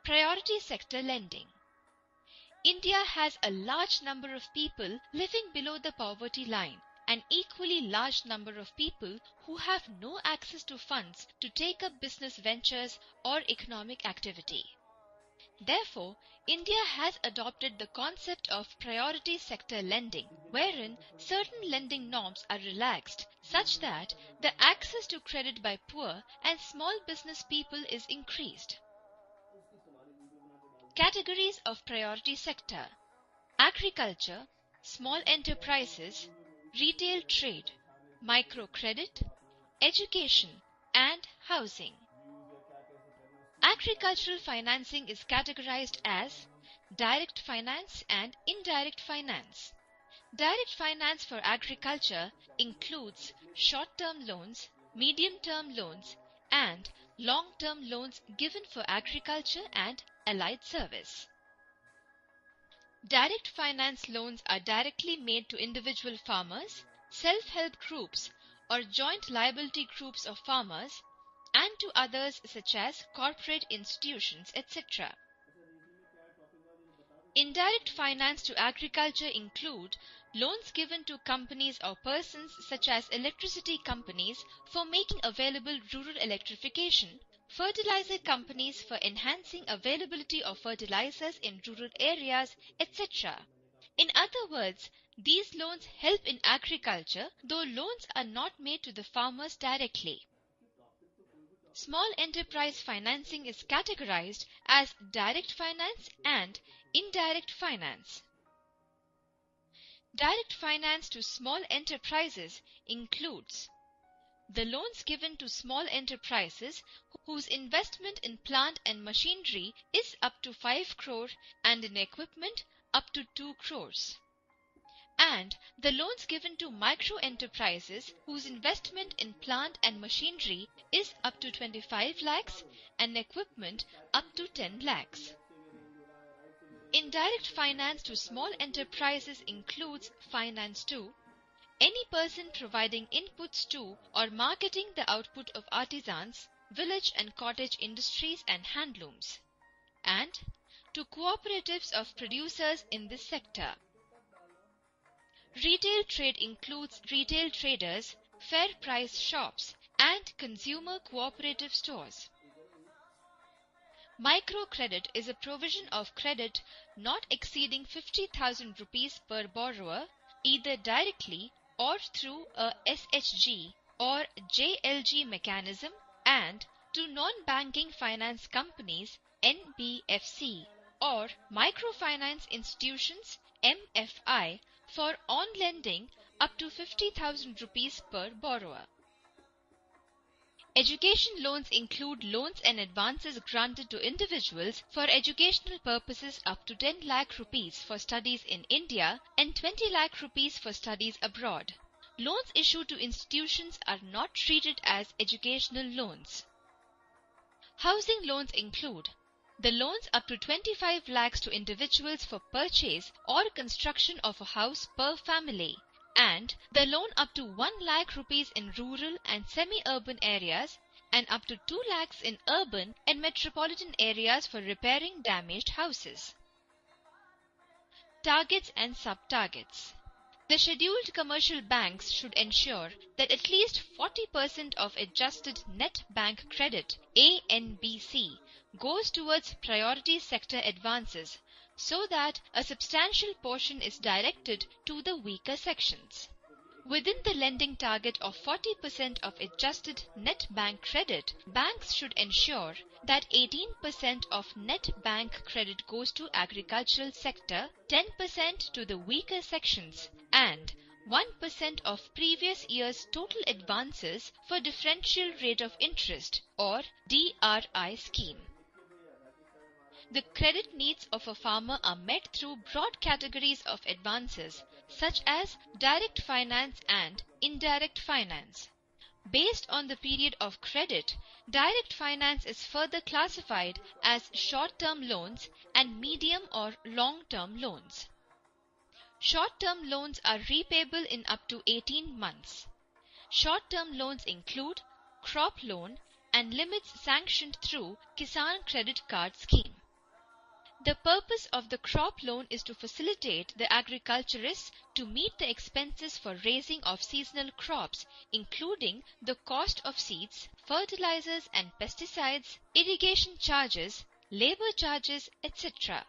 Priority sector lending. India has a large number of people living below the poverty line, an equally large number of people who have no access to funds to take up business ventures or economic activity. Therefore, India has adopted the concept of priority sector lending, wherein certain lending norms are relaxed such that the access to credit by poor and small business people is increased. Categories of priority sector: agriculture, small enterprises, retail trade, microcredit, education, and housing. Agricultural financing is categorized as direct finance and indirect finance. Direct finance for agriculture includes short-term loans, medium-term loans, and long-term loans given for agriculture and allied service. Direct finance loans are directly made to individual farmers, self-help groups, or joint liability groups of farmers, and to others such as corporate institutions, etc. Indirect finance to agriculture include loans given to companies or persons such as electricity companies for making available rural electrification, fertilizer companies for enhancing availability of fertilizers in rural areas, etc. In other words, these loans help in agriculture, though loans are not made to the farmers directly. Small enterprise financing is categorized as direct finance and indirect finance. Direct finance to small enterprises includes the loans given to small enterprises whose investment in plant and machinery is up to 5 crore and in equipment up to 2 crores. And the loans given to micro enterprises whose investment in plant and machinery is up to 25 lakhs and equipment up to 10 lakhs. Indirect finance to small enterprises includes finance to any person providing inputs to or marketing the output of artisans, village and cottage industries and handlooms, and to cooperatives of producers in this sector. Retail trade includes retail traders, fair price shops, and consumer cooperative stores. Microcredit is a provision of credit not exceeding 50,000 rupees per borrower, either directly or through a SHG or JLG mechanism, and to non-banking finance companies NBFC or microfinance institutions MFI for on-lending up to 50,000 rupees per borrower. Education loans include loans and advances granted to individuals for educational purposes up to 10 lakh rupees for studies in India and 20 lakh rupees for studies abroad. Loans issued to institutions are not treated as educational loans. Housing loans include the loans up to 25 lakhs to individuals for purchase or construction of a house per family, and the loan up to 1 lakh rupees in rural and semi-urban areas and up to 2 lakhs in urban and metropolitan areas for repairing damaged houses. Targets and sub-targets. The scheduled commercial banks should ensure that at least 40% of adjusted net bank credit (ANBC) goes towards priority sector advances, so that a substantial portion is directed to the weaker sections. Within the lending target of 40% of adjusted net bank credit, banks should ensure that 18% of net bank credit goes to agricultural sector, 10% to the weaker sections, and 1% of previous year's total advances for differential rate of interest or DRI scheme. The credit needs of a farmer are met through broad categories of advances such as direct finance and indirect finance. Based on the period of credit, direct finance is further classified as short-term loans and medium or long-term loans. Short-term loans are repayable in up to 18 months. Short-term loans include crop loan and limits sanctioned through Kisan Credit Card Scheme. The purpose of the crop loan is to facilitate the agriculturists to meet the expenses for raising of seasonal crops, including the cost of seeds, fertilizers and pesticides, irrigation charges, labor charges, etc.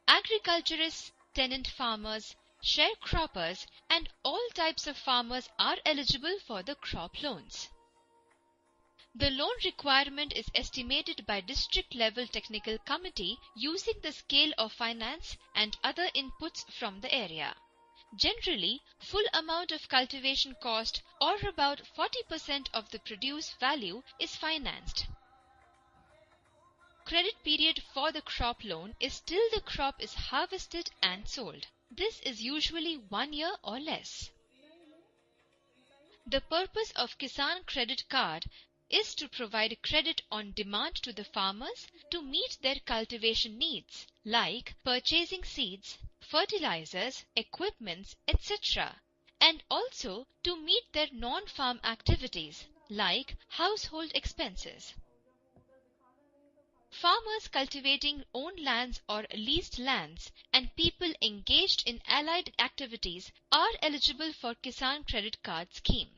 Agriculturists, tenant farmers, sharecroppers, and all types of farmers are eligible for the crop loans. The loan requirement is estimated by district-level technical committee using the scale of finance and other inputs from the area. Generally, full amount of cultivation cost or about 40% of the produce value is financed. Credit period for the crop loan is till the crop is harvested and sold. This is usually 1 year or less. The purpose of Kisan Credit Card is to provide credit on demand to the farmers to meet their cultivation needs, like purchasing seeds, fertilizers, equipments, etc., and also to meet their non-farm activities, like household expenses. Farmers cultivating own lands or leased lands and people engaged in allied activities are eligible for Kisan Credit Card scheme.